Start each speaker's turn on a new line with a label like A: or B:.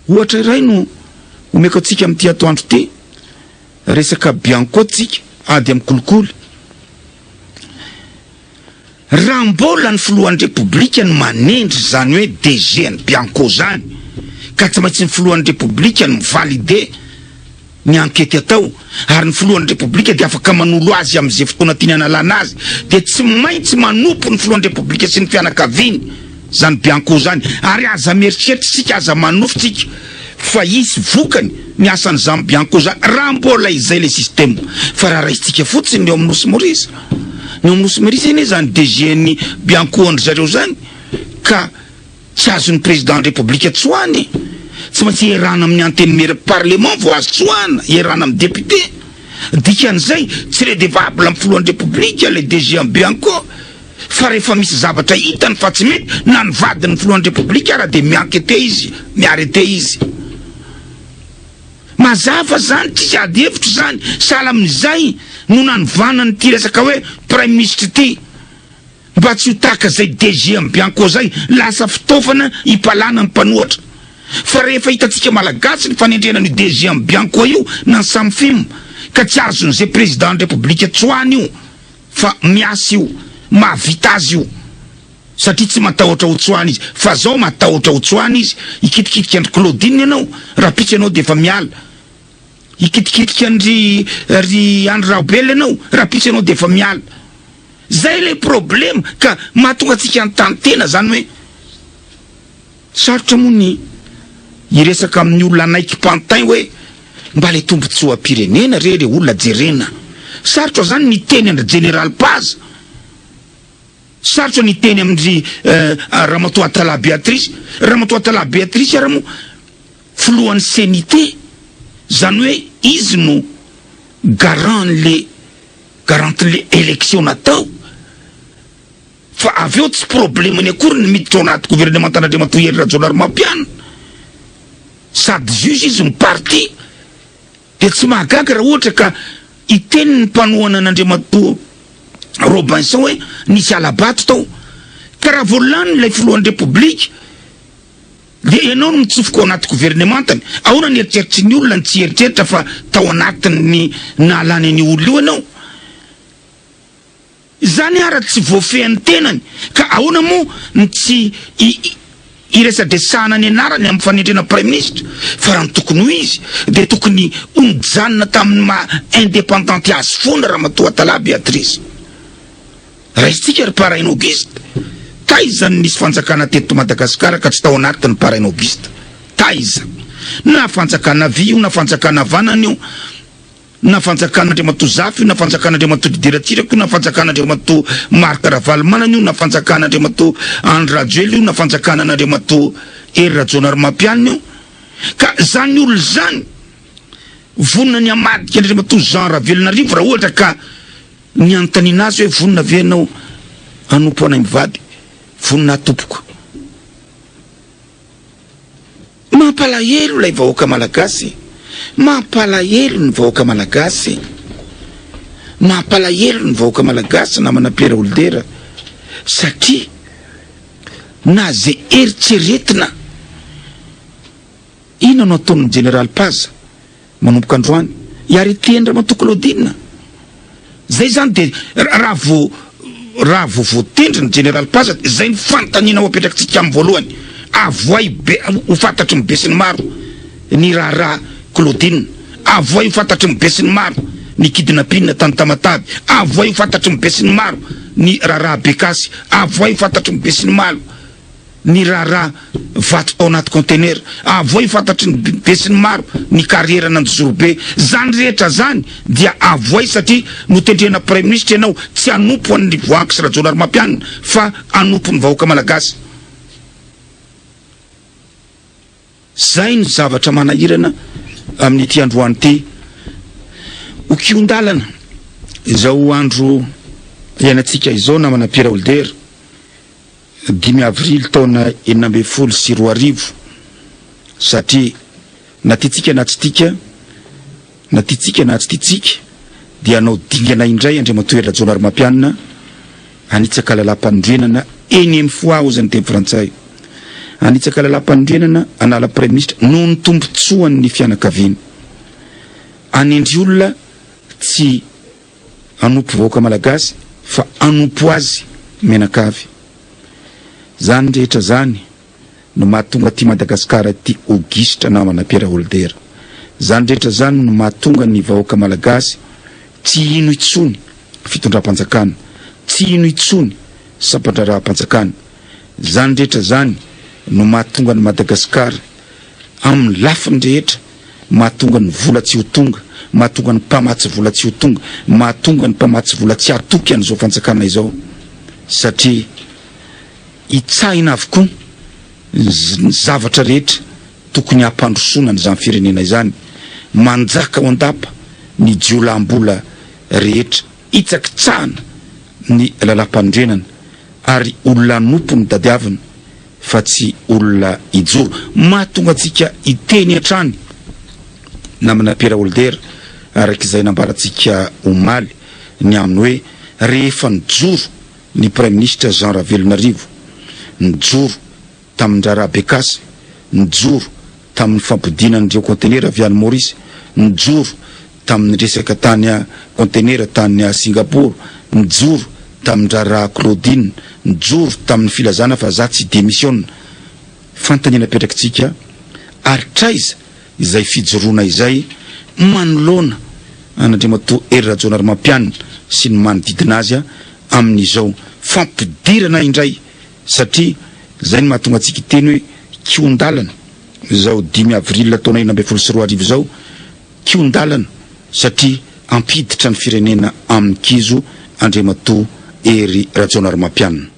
A: ohatra iray no omeko atsika amin'ity atoandro ty resaka Bianco tsika ady amin'ny kolikoly raha mbola ny filohan'ny repoblika ny manendry zany hoe DG ny Bianco zany ka tsy maintsy ny filohan'ny repoblika ny mivalide ny ankety atao ary ny filohan'ny repoblika dia afaka manolo azy amin'izay fotoana tiany analana azy dia tsy maintsy manompo ny filohan'ny repoblika sy ny fianakaviany zany Bianco zany ary aza mieritreritrisika aza manofitsika fa isy vokany ny asany zany Bianco zany raha mbola izay le système fa raha raisitsika fotsiny eo amin'ny Nosy Maurice ny Nosy Maurice iny zany DG ny Bianco andry zareo zany ka tsy azon'ny président de république tsoany tsy maintsy erana amin'ny antenne parlement vo azo tsoana erana amin'ny député dikan'izay tsy redevable amin'ny filohan'ny république le DG en Bianco fa rehefa misy zavatra hitany fa tsy mety na ny vadin'ny filohan'ny république raha de miankete izy miarete izy mazava zany tsy ady hevitro zany sahala amin'izay no nanovanany ty resaka hoe prime ministre ty mba tsy ho taka zay DG en Bianco zay lasa fitaovana hipalana ny mpanohatra fa rehefa hitatsika malagasy ny fanendrena ny DG en Bianco io na ny samy film ka tsy azon'izay président de république tsoany io fa miasa io mahavita azy io satria tsy matahotra ho tsoany izy fa zao matahotra ho tsoany izy ikitikitika andry Claudine ianao raha pitsy ianao de fa miala ikitikitika andry Andry Raobel ianao raha pitsy ianao de fa miala zay le problème ka mahatonga atsika an-tany tena zany hoe sarotra mony iresaka amin'ny olona anaiky pantin hoe mba le tombotsoa-pirenena re olona jerena sarotra zany ny teny andry Général Paz sarotra ny teny amindry Ramatoa Tala Béatrice raha mo filohan'ny senité zany hoe izy no garante le élection natao fa aveo tsy problème ny akory ny miditra ao anaty gouvernement an'Andriamatoa Hery Rajaonarimampianina sady juge izy parti de tsy mahagaga raha ohatra ka iteny ny mpanohana an'Andriamatoa Robinson hoe nisy alabato tao ka raha voalany lay filohan'ny république de ianao no mitsofoka ao anaty gouvernementany ahoana ny eritreritry ny olona ny tsy eritreritra fa tao anatiny naalany ny olona io ianao zany ara tsy voafehan'ny tenany ka ahoana mo ny tsy iresadresahana ny anarany amin'ny fanendrena prime ministre fa raha ny tokony ho izy de tokony onjanona tamin'ny maha indépendante azy fona Ramatoa Tala Béatrice raisitsika ry Paraine Auguste taiza nisy fanjakana teto Madagasikara ka tsy tao anatiny Paraine Auguste taiza na fanjakana vy io na fanjakana vanana io na fanjakana Andriamatoa Zafy io na fanjakana Andriamatoa Didiratsirako io na fanjakana Andriamatoa Marc Ravalomanana io na fanjakana Andriamatoa Andry Rajoelina io na fanjakana Andriamatoa Hery Rajaonarimampianina io ka zany olo zany vonona ny amadika Andriamatoa Jean Ravelonarivo raha ohatra ka ny antanina azy hoe vonona venao anompo anay mivady vonona atompoko mampalahelo lay vahoaka malagasy mampalahelo ny vahoaka malagasy mampalahelo ny vahoaka malagasy namana Pierre Oldera satria na zay eritreretina ina no ataon'ny Général Paz manomboka androany iarete Andriamatoa Claudine zay zany de raha vo voatendry ny Général Paz zay ny fantaniana ho apetrakatsika amin'ny voalohany avoay ho fantatry mibe sy ny maro ny raha Claudine avoay ho fantatry mibe sy ny maro ny kidnapping tany Tamatavy avoay ho fantatry mibe sy ny maro ny raha Bekasy avoay ho fantatry mibe sy ny maro ny raha vato tao anaty conteneur avoay ho fantatry mibe sy ny maro ny carrière Nandozorobe zany rehetra zany dia avoay satria no tendrena prime ministre ianao tsy anompo an'ny voanky sy Rajaonarimampianina fa anompo ny vahoaka malagasy zay ny zavatra manahirana amin'ity androany ty okiondalana izao andro ianatsika izao namana Pierre Oldera 5 avril taona 2024 satria natitsika na tsy tika natitsika na tsy titsika dia anao dingana indray Andriamatoa Hery Rajaonarimampianina anitsaka lalam-pandrenana énième fois aux teny frantsay anitsaka lalam-pandrenana anala premier ministre noho ny tombotsoan'ny fianakaviana. Anendry olona tsy anompo vahoaka malagasy fa anompo azy menakavy. Zany rehetra zany no mahatonga ty Madagasikara ty Auguste namana Pierre Holder. Zany rehetra zany no mahatonga ny vahoaka malagasy tsy ino itsony fitondram-panjakana, tsy ino itsony sampatram-panjakana. Zany rehetra zany no mahatonga ny Madagasikara amin'ny lafiny rehetra, mahatonga ny vola tsy ho tonga, mahatonga ny mpamatsy vola tsy ho tonga, mahatonga ny mpamatsy vola tsy hatoky an'izao fanjakana izao, satria itsahina avokoa ny zavatra rehetra tokony hampandrosona n'izany firenena izany, manjaka ao andapa ny jiolam-bola rehetra, itsakitsahana ny lalam-pandrenana ary olona nompo ny dadiavina fa tsy olona ijoro. Mahatonga antsika iteny hatrany namana Pierre Holder arak'izay nambarantsika omaly ny aminy hoe rehefa nijoro ny premier ministre Jean Ravelonarivo, nijoro tamin'ny Drara Bekasa, nijoro tamin'ny fampidinan'ireo conteneur avy any Maurice, nijoro tamin'ny resaka tany conteneur tany Singapour, nijoro tamin'ny Drara Claudine, nijoro tamin'ny filazana fa za tsy démissionne. Fantanina petrakitsika ary traiza izay fijoroana izay manoloana an'Andriamatoa Hery Rajaonarimampianina sy ny manodidina azy amin'izao fampidirana indray, satria zay ny mahatonga antsika teny hoe kiondalana zao 5 avril taona 2024 zao, kiondalana satria ampiditra ny firenena amin'ny kizo Andriamatoa Hery Rajaonarimampianina.